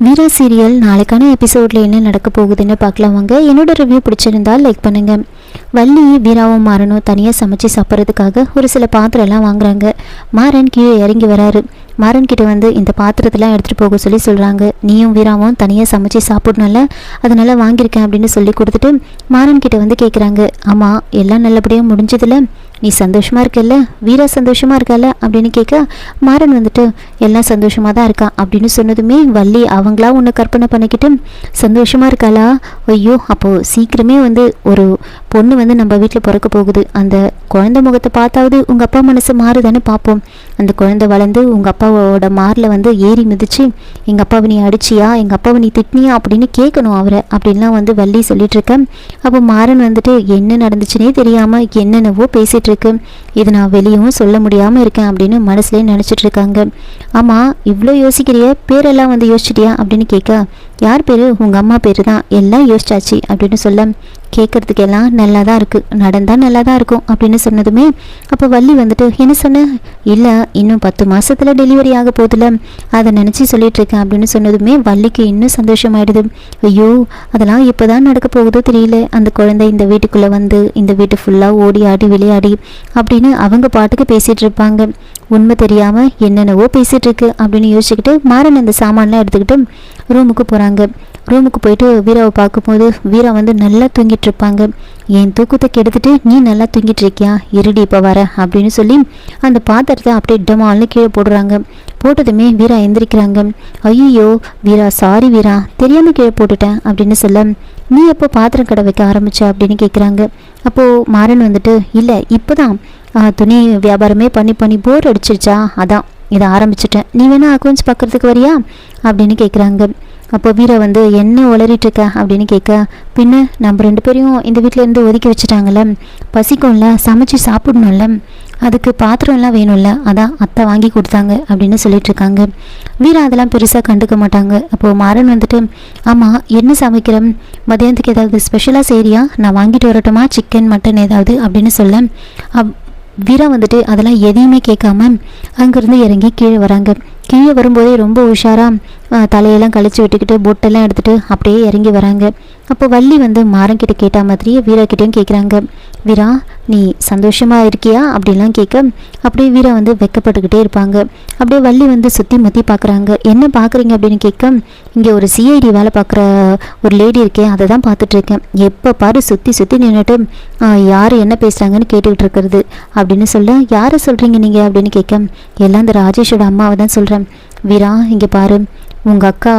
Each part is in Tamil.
வீரா சீரியல் நாளைக்கான எபிசோடில் என்ன நடக்க போகுதுன்னு பார்க்கலாம் வாங்க. என்னோட ரிவ்யூ பிடிச்சிருந்தால் லைக் பண்ணுங்கள். வள்ளி வீராவும் மாறனும் தனியாக சமைச்சு சாப்பிட்றதுக்காக ஒரு சில பாத்திரம்லாம் வாங்குறாங்க. மாறன் கீழே இறங்கி வராரு. மாறன் கிட்ட வந்து இந்த பாத்திரத்தெல்லாம் எடுத்துகிட்டு போக சொல்கிறாங்க. நீயும் வீராவும் தனியாக சமைச்சு சாப்பிடணும்ல, அதனால வாங்கியிருக்கேன் அப்படின்னு சொல்லி கொடுத்துட்டு மாறன் கிட்ட வந்து கேட்குறாங்க. ஆமாம், எல்லாம் நல்லபடியாக முடிஞ்சதில்ல, நீ சந்தோஷமாக இருக்கல்ல, வீரா சந்தோஷமாக இருக்கல அப்படின்னு கேட்க மாறன் வந்துட்டு எல்லாம் சந்தோஷமாக தான் இருக்கா அப்படின்னு சொன்னதுமே வள்ளி அவங்களா ஒன்று கற்பனை பண்ணிக்கிட்டு சந்தோஷமாக இருக்காளா, ஐயோ அப்போது சீக்கிரமே வந்து ஒரு பொண்ணு வந்து நம்ம வீட்டில் பிறக்க போகுது, அந்த குழந்தை முகத்தை பார்த்தாவது உங்கள் அப்பா மனசு மாறுதானே பார்ப்போம், அந்த குழந்தை வளர்ந்து உங்கள் அப்பாவோட மாரில் வந்து ஏறி மிதிச்சு எங்கள் அப்பாவை நீ அடிச்சியா, எங்கள் அப்பாவை நீ திட்டினியா அப்படின்னு கேட்கணும் அவரை அப்படின்லாம் வந்து வள்ளி சொல்லிட்டு இருக்கேன். அப்போ மாறன் வந்துட்டு என்ன நடந்துச்சுன்னே தெரியாமல் என்னென்னவோ பேசிகிட்டு இருக்கு. இது நான் வெளியவும் சொல்ல முடியாமல் இருக்கேன் அப்படின்னு மனசுலேயே நினச்சிட்டு இருக்காங்க. ஆமாம், இவ்வளோ யோசிக்கிறிய, பேரெல்லாம் வந்து யோசிச்சிட்டியா அப்படின்னு கேட்க, யார் பேர், உங்கள் அம்மா பேர் தான், எல்லாம் யோசிச்சாச்சு அப்படின்னு சொல்ல, கேட்குறதுக்கு எல்லாம் நல்லா தான் இருக்குது, நடந்தால் நல்லா தான் இருக்கும் அப்படின்னு சொன்னதுமே அப்போ வள்ளி வந்துட்டு என்ன சொன்ன, இல்லை இன்னும் 10 மாதத்தில் டெலிவரி ஆக போதில்ல, அதை நினச்சி சொல்லிட்டு இருக்கேன் அப்படின்னு சொன்னதுமே வள்ளிக்கு இன்னும் சந்தோஷமாயிடுது. ஐயோ அதெல்லாம் இப்போ தான் நடக்க போகுதோ தெரியல, அந்த குழந்தை இந்த வீட்டுக்குள்ளே வந்து இந்த வீட்டு ஃபுல்லாக ஓடி ஆடி விளையாடி அப்படின்னு அவங்க பாட்டுக்கு பேசிகிட்டு இருப்பாங்க. உண்மை தெரியாமல் என்னென்னவோ பேசிகிட்டு இருக்கு அப்படின்னு யோசிச்சுக்கிட்டு மாறன் அந்த சாமான்லாம் எடுத்துக்கிட்டு ரூமுக்கு போகிறாங்க. ரூமுக்கு போயிட்டு வீராவை பார்க்கும்போது வீரா வந்து நல்லா தூங்கிட்டு இருப்பாங்க. என் தூக்கத்தை கெடுத்துட்டு நீ நல்லா தூங்கிட்டு இருக்கியா, இருடி இப்போ வர அப்படின்னு சொல்லி அந்த பாத்திரத்தை அப்படியே டமால்னு கீழே போடுறாங்க. போட்டதுமே வீரா எந்திரிக்கிறாங்க. ஐயோ வீரா, சாரி வீரா, தெரியாமல் கீழே போட்டுட்டேன் அப்படின்னு சொல்ல, நீ எப்போ பாத்திரம் கடை வைக்க ஆரம்பிச்ச அப்படின்னு கேட்குறாங்க. அப்போது மாறன் வந்துட்டு இல்லை இப்போ தான் துணி வியாபாரமே பண்ணி பண்ணி போர் அடிச்சிருச்சா, அதான் இதை ஆரம்பிச்சிட்டேன், நீ வேணா அக்கௌண்ட்ஸ் பார்க்குறதுக்கு வரியா அப்படின்னு கேட்குறாங்க. அப்போ வீரா வந்து என்ன உளறிட்டுருக்க அப்படின்னு கேட்க, பின்ன நம்ம 2 பேரையும் இந்த வீட்டிலேருந்து ஒதுக்கி வச்சுட்டாங்கல்ல, பசிக்கும்ல, சமைச்சு சாப்பிடணும்ல, அதுக்கு பாத்திரம்லாம் வேணும்ல, அதான் அத்தை வாங்கி கொடுத்தாங்க அப்படின்னு சொல்லிட்டு இருக்காங்க. வீரா அதெல்லாம் பெருசாக கண்டுக்க மாட்டாங்க. அப்போது மாறன் வந்துட்டு ஆமாம் என்ன சமைக்கிறேன், மதியானத்துக்கு ஏதாவது ஸ்பெஷலாக செய்கிறியா, நான் வாங்கிட்டு வரட்டுமா, சிக்கன் மட்டன் ஏதாவது அப்படின்னு சொல்ல வீரா வந்துட்டு அதெல்லாம் எதையுமே கேட்காம அங்கேருந்து இறங்கி கீழே வராங்க. கீழே வரும்போதே ரொம்ப உஷாராக தலையெல்லாம் கழிச்சு விட்டுக்கிட்டு பொட்டெல்லாம் எடுத்துகிட்டு அப்படியே இறங்கி வராங்க. அப்போ வள்ளி வந்து மாறன்கிட்ட கேட்ட மாதிரியே வீராக்கிட்டையும் கேட்குறாங்க. வீரா நீ சந்தோஷமாக இருக்கியா அப்படின்லாம் கேட்க அப்படியே வீரா வந்து வெக்கப்பட்டுக்கிட்டே இருப்பாங்க. அப்படியே வள்ளி வந்து சுற்றி முற்றி பார்க்குறாங்க. என்ன பார்க்குறீங்க அப்படின்னு கேட்க, இங்கே ஒரு சிஐடி வேலை பார்க்குற ஒரு லேடி இருக்கேன், அதை தான் பார்த்துட்ருக்கேன், எப்போ பாரு சுற்றி சுற்றி நின்றுட்டு யார் என்ன பேசுகிறாங்கன்னு கேட்டுக்கிட்டு இருக்கிறது அப்படின்னு சொல்ல, யாரை சொல்கிறீங்க நீங்கள் அப்படின்னு கேட்க, எல்லாம் இந்த ராஜேஷோட அம்மாவை தான் சொல்கிறேன். வீரா இங்கே பாரு, உங்கள் அக்கா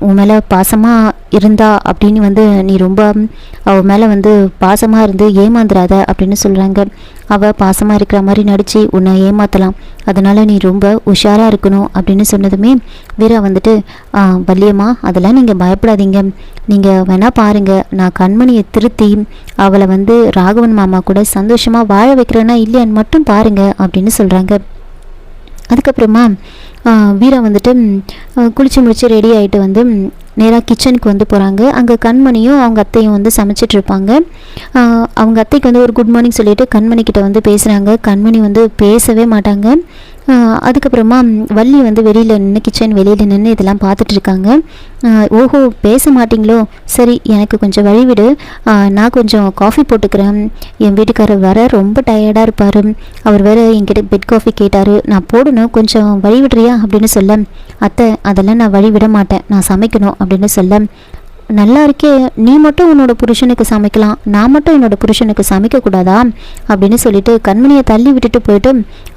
உன் மேலே பாசமாக இருந்தா அப்படின்னு வந்து நீ ரொம்ப அவள் மேலே வந்து பாசமாக இருந்து ஏமாந்துடாத அப்படின்னு சொல்கிறாங்க. அவள் பாசமாக இருக்கிற மாதிரி நடித்து உன்னை ஏமாற்றலாம், அதனால் நீ ரொம்ப உஷாராக இருக்கணும் அப்படின்னு சொன்னதுமே வீரா வந்துட்டு வள்ளியம்மா அதெல்லாம் நீங்கள் பயப்படாதீங்க, நீங்கள் வேணால் பாருங்கள், நான் கண்மணியை திருத்தி அவளை வந்து ராகவன் மாமா கூட சந்தோஷமாக வாழ வைக்கிறேன்னா இல்லையான்னு மட்டும் பாருங்கள் அப்படின்னு சொல்கிறாங்க. அதுக்கப்புறமா வீரா வந்துட்டு குளிச்சு முடிச்சு ரெடி ஆகிட்டு வந்து நேராக கிச்சனுக்கு வந்து போகிறாங்க. அங்கே கண்மணியும் அவங்க அத்தையும் வந்து சமைச்சிட்ருப்பாங்க. அவங்க அத்தைக்கு வந்து ஒரு குட் மார்னிங் சொல்லிவிட்டு கண்மணிக்கிட்ட வந்து பேசுகிறாங்க. கண்மணி வந்து பேசவே மாட்டாங்க. அதுக்கப்புறமா வள்ளி வந்து வெளியில் நின்று கிச்சன் வெளியில் நின்று இதெல்லாம் பார்த்துட்ருக்காங்க. ஓஹோ பேச மாட்டிங்களோ, சரி எனக்கு கொஞ்சம் வழிவிடு, நான் கொஞ்சம் காஃபி போட்டுக்கிறேன், என் வீட்டுக்காரர் வர ரொம்ப டயர்டாக இருப்பார், அவர் வேறு என்கிட்ட பெட் காஃபி கேட்டார், நான் போடணும், கொஞ்சம் வழிவிடுறியா அப்படின்னு சொல்ல, அத்தை அதெல்லாம் நான் வழிவிட மாட்டேன், நான் சமைக்கணும் அப்படின்னு சொல்ல, நல்லா இருக்கே, நீ மட்டும் உன்னோட புருஷனுக்கு சமைக்கலாம், நான் மட்டும் என்னோட புருஷனுக்கு சமைக்கக்கூடாதா அப்படின்னு சொல்லிட்டு கண்மணியை தள்ளி விட்டுட்டு போயிட்டு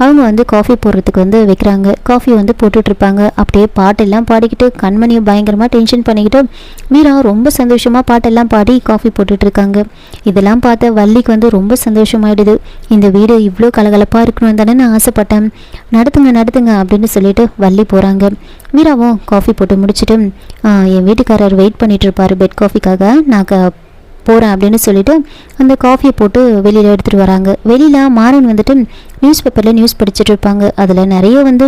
அவங்க வந்து காஃபி போடுறதுக்கு வந்து வைக்கிறாங்க. காஃபி வந்து போட்டுட்ருப்பாங்க. அப்படியே பாட்டெல்லாம் பாடிக்கிட்டு கண்மணியை பயங்கரமாக டென்ஷன் பண்ணிக்கிட்டு வீரா ரொம்ப சந்தோஷமாக பாட்டெல்லாம் பாடி காஃபி போட்டுட்ருக்காங்க. இதெல்லாம் பார்த்த வள்ளிக்கு வந்து ரொம்ப சந்தோஷமாயிடுது. இந்த வீடு இவ்வளோ கலகலப்பாக இருக்கணும் தானே நான் ஆசைப்பட்டேன், நடத்துங்க அப்படின்னு சொல்லிட்டு வள்ளி போகிறாங்க. வீராவும் காஃபி போட்டு முடிச்சுட்டு என் வீட்டுக்காரர் வெயிட் பண்ணிட்டு இருப்பார் பெட் காஃபிக்காக, நான் போகிறேன் அப்படின்னு சொல்லிட்டு அந்த காஃபியை போட்டு வெளியில் எடுத்துகிட்டு வராங்க. வெளியில் மாறன் வந்துட்டு நியூஸ் பேப்பரில் நியூஸ் படிச்சுட்டு இருப்பாங்க. அதில் நிறைய வந்து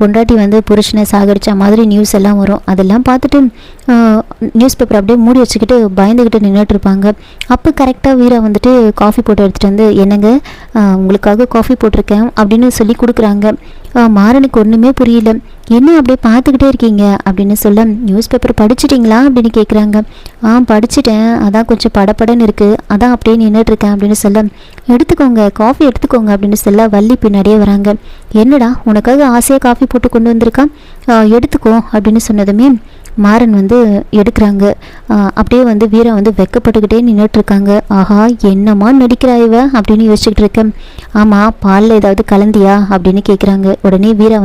பொண்டாட்டி வந்து புருஷனை சாகடிச்ச மாதிரி நியூஸ் எல்லாம் வரும். அதெல்லாம் பார்த்துட்டு நியூஸ் பேப்பர் அப்படியே மூடி வச்சுக்கிட்டு பயந்துக்கிட்டு நின்றுட்டுருப்பாங்க. அப்போ கரெக்டாக வீரா வந்துட்டு காஃபி போட்டு எடுத்துகிட்டு வந்து என்னங்க உங்களுக்காக காஃபி போட்டிருக்கேன் அப்படின்னு சொல்லி கொடுக்குறாங்க. மாறனுக்கு ஒன்றுமே புரியல. என்ன அப்படியே பார்த்துக்கிட்டே இருக்கீங்க அப்படின்னு சொல்ல, நியூஸ் பேப்பர் படிச்சிட்டிங்களா அப்படின்னு கேட்குறாங்க. படிச்சிட்டேன், அதான் கொஞ்சம் படப்படன்னு இருக்குது, அதான் அப்படியே நின்றுட்டுருக்கேன் அப்படின்னு சொல்ல, எடுத்துக்கோங்க காஃபி எடுத்துக்கோங்க அப்படின்னு சொல்ல வள்ளி பின்னாடியே வராங்க. என்னடா உனக்காக ஆசையாக காஃபி போட்டு கொண்டு வந்திருக்கான், எடுத்துக்கோ அப்படின்னு சொன்னதுமே மாறன் எடுக்கிறாங்க. அப்படியே வீரா வெக்கப்பட்டுக்கிட்டே நின்றுட்டுருக்காங்க. ஆஹா என்னம்மா நடிக்கிறா இவ அப்படின்னு யோசிச்சுக்கிட்டு இருக்கேன். ஆமாம் பாலில் ஏதாவது கலந்தியா அப்படின்னு கேட்குறாங்க. உடனே வீரா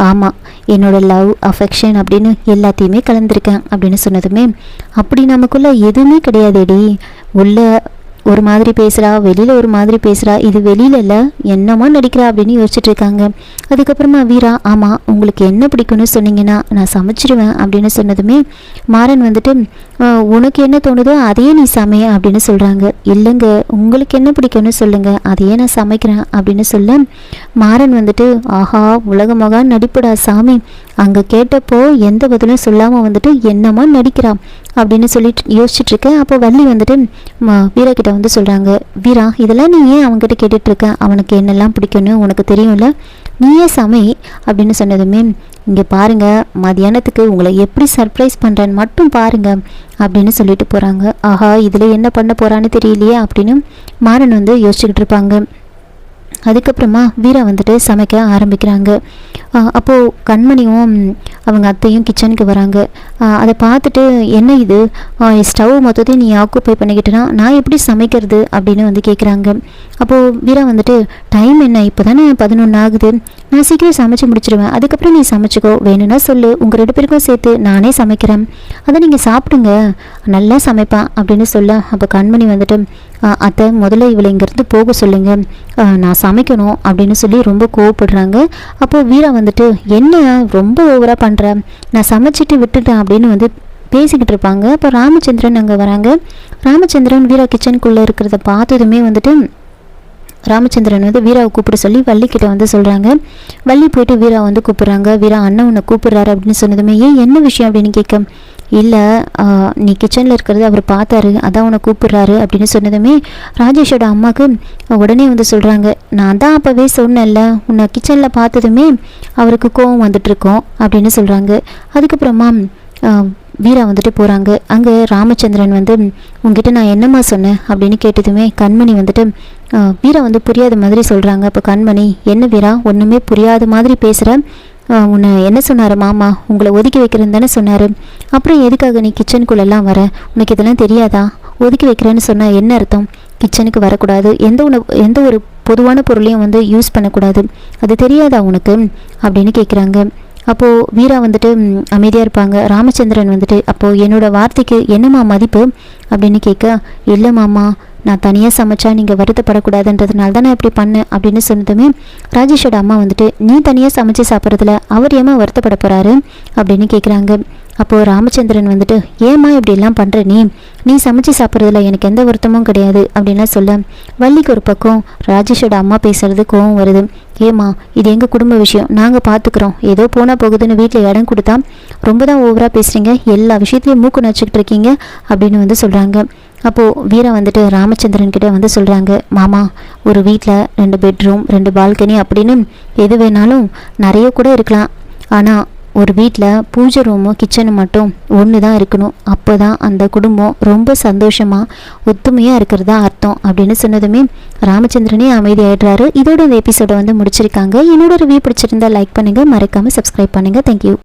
ஆமாம் என்னோட லவ் அஃபெக்ஷன் அப்படின்னு எல்லாத்தையுமே கலந்துருக்கேன் அப்படின்னு சொன்னதுமே, அப்படி நமக்குள்ள எதுவுமே கிடையாதேடி, உள்ள ஒரு மாதிரி பேசுகிறா, வெளியில் ஒரு மாதிரி பேசுகிறா, இது வெளியில இல்லை என்னமா நடிக்கிறா அப்படின்னு யோசிச்சுட்டு இருக்காங்க. அதுக்கப்புறமா வீரா, ஆமாம் உங்களுக்கு என்ன பிடிக்கும்னு சொன்னீங்கன்னா நான் சமைச்சிடுவேன் அப்படின்னு சொன்னதுமே மாறன் உனக்கு என்ன தோணுதோ அதையே நீ சமைய அப்படின்னு சொல்கிறாங்க. இல்லைங்க உங்களுக்கு என்ன பிடிக்கும்னு சொல்லுங்கள், அதையே நான் சமைக்கிறேன் அப்படின்னு சொல்ல மாறன் ஆஹா உலகமாக நடிப்புடா சாமி, அங்கே கேட்டப்போ எந்த பதிலும் சொல்லாமல் என்னமா நடிக்கிறான் அப்படின்னு சொல்லிட்டு யோசிச்சுட்டு இருக்கேன். அப்போ வள்ளி வீரா கிட்ட சொல்கிறாங்க, வீரா இதெல்லாம் நீ ஏன் அவங்ககிட்ட கேட்டுட்ருக்க, அவனுக்கு என்னெல்லாம் பிடிக்கும்னு உனக்கு தெரியும்ல, நீயே சமை அப்படின்னு சொன்னதுமே, இங்கே பாருங்கள் மதியானத்துக்கு உங்களை எப்படி சர்ப்ரைஸ் பண்ணுறேன்னு மட்டும் பாருங்கள் அப்படின்னு சொல்லிட்டு போகிறாங்க. ஆஹா இதில் என்ன பண்ண போகிறான்னு தெரியலையே அப்படின்னு மாறன் யோசிச்சுக்கிட்டு இருப்பாங்க. அதுக்கப்புறமா வீரா சமைக்க ஆரம்பிக்கிறாங்க. அப்போது கண்மணியும் அவங்க அத்தையும் கிச்சனுக்கு வராங்க. அதை பார்த்துட்டு என்ன இது ஸ்டவ் மொத்தத்தையும் நீ ஆக்குப்பை பண்ணிக்கிட்டேன்னா நான் எப்படி சமைக்கிறது அப்படின்னு கேட்குறாங்க. அப்போது வீரா டைம் என்ன இப்போ தானே 11 ஆகுது, நான் சீக்கிரம் சமைச்சு முடிச்சிடுவேன், அதுக்கப்புறம் நீ சமைச்சிக்கோ, வேணும்னா சொல்லு, உங்கள் 2 பேருக்கும் சேர்த்து நானே சமைக்கிறேன், அதை நீங்கள் சாப்பிடுங்க, நல்லா சமைப்பேன் அப்படின்னு சொல்ல, அப்போ கண்மணி அத்தை முதல்ல இவளை இங்கேருந்து போக சொல்லுங்க, நான் சமைக்கணும் அப்படின்னு சொல்லி ரொம்ப கோவப்படுறாங்க. அப்போது வீரா என்ன ரொம்ப ஓவராக பண்ணுற, நான் சமைச்சிட்டு விட்டுட்டேன் அப்படின்னு பேசிக்கிட்டு இருப்பாங்க. அப்போ ராமச்சந்திரன் அங்கே வராங்க. ராமச்சந்திரன் வீரா கிச்சனுக்குள்ளே இருக்கிறத பார்த்ததுமே ராமச்சந்திரன் வீராவை கூப்பிட சொல்லி வள்ளிக்கிட்ட சொல்கிறாங்க. வள்ளி போயிட்டு வீரா கூப்பிட்றாங்க. வீரா அண்ணன் உன்னை கூப்பிட்றாரு அப்படின்னு சொன்னதுமே, ஏன் என்ன விஷயம் அப்படின்னு கேட்க, இல்லை நீ கிச்சனில் இருக்கிறது அவர் பார்த்தாரு, அதான் உன்னை கூப்பிட்றாரு அப்படின்னு சொன்னதுமே ராஜேஷோட அம்மாவுக்கு உடனே சொல்கிறாங்க, நான் தான் அப்போவே சொன்னேன்ல உன்னை கிச்சனில் பார்த்ததுமே அவருக்கு கோவம் வந்துட்டுருக்கோம் அப்படின்னு சொல்கிறாங்க. அதுக்கப்புறமா வீரா போகிறாங்க. அங்கே ராமச்சந்திரன் உங்ககிட்ட நான் என்னம்மா சொன்னேன் அப்படின்னு கேட்டதுமே கண்மணி வீரா புரியாத மாதிரி சொல்கிறாங்க. அப்போ கண்மணி, என்ன வீரா ஒன்றுமே புரியாத மாதிரி பேசுகிற, உன்னை என்ன சொன்னார் மாமா, உங்களை ஒதுக்கி வைக்கிறேன்னு தானே சொன்னார், அப்புறம் எதுக்காக நீ கிச்சனுக்குள்ளெல்லாம் வர, உனக்கு இதெல்லாம் தெரியாதா, ஒதுக்கி வைக்கிறேன்னு சொன்னால் என்ன அர்த்தம், கிச்சனுக்கு வரக்கூடாது, எந்த ஒரு பொதுவான பொருளையும் யூஸ் பண்ணக்கூடாது, அது தெரியாதா உனக்கு அப்படின்னு கேட்குறாங்க. அப்போது வீரா அமைதியாக இருப்பாங்க. ராமச்சந்திரன் அப்போது என்னோடய வார்த்தைக்கு என்னம்மா மதிப்பு அப்படின்னு கேட்க, இல்லை மாமா நான் தனியாக சமைச்சா நீங்கள் வருத்தப்படக்கூடாதுன்றதுனால தான் நான் இப்படி பண்ணேன் அப்படின்னு சொன்னதுமே ராஜேஷோட அம்மா நீ தனியாக சமைச்சு சாப்பிட்றதுல அவர் ஏமா வருத்தப்பட போகிறாரு அப்படின்னு கேட்குறாங்க. அப்போது ராமச்சந்திரன் ஏம்மா இப்படிலாம் பண்ணுற, நீ சமைச்சு சாப்பிட்றதுல எனக்கு எந்த வருத்தமும் கிடையாது அப்படின்லாம் சொல்ல, வள்ளிக்கு ஒரு பக்கம் ராஜேஷோட அம்மா பேசுறது கோவம் வருது. ஏம்மா இது எங்கள் குடும்ப விஷயம், நாங்கள் பார்த்துக்குறோம், ஏதோ போனால் போகுதுன்னு வீட்டில் இடம் கொடுத்தா ரொம்ப தான் ஓவராக பேசுகிறீங்க, எல்லா விஷயத்துலையும் மூக்கு நச்சுக்கிட்டு இருக்கீங்க அப்படின்னு சொல்கிறாங்க. அப்போது வீரா ராமச்சந்திரன் கிட்ட சொல்கிறாங்க, மாமா ஒரு வீட்டில் 2 பெட்ரூம் 2 பால்கனி அப்படின்னு எது வேணாலும் நிறைய கூட இருக்கலாம், ஆனால் ஒரு வீட்டில் பூஜை ரூமும் கிச்சனும் மட்டும் ஒன்று தான் இருக்கணும், அப்போ தான் அந்த குடும்பம் ரொம்ப சந்தோஷமாக ஒத்துமையாக இருக்கிறதா அர்த்தம் அப்படின்னு சொன்னதுமே ராமச்சந்திரனே அமைதியாகிடுறாரு. இதோட இந்த எபிசோடை முடிச்சிருக்காங்க. என்னோட ரிவ்யூ பிடிச்சிருந்தா லைக் பண்ணுங்கள், மறக்காமல் சப்ஸ்கிரைப் பண்ணுங்கள். தேங்க்யூ.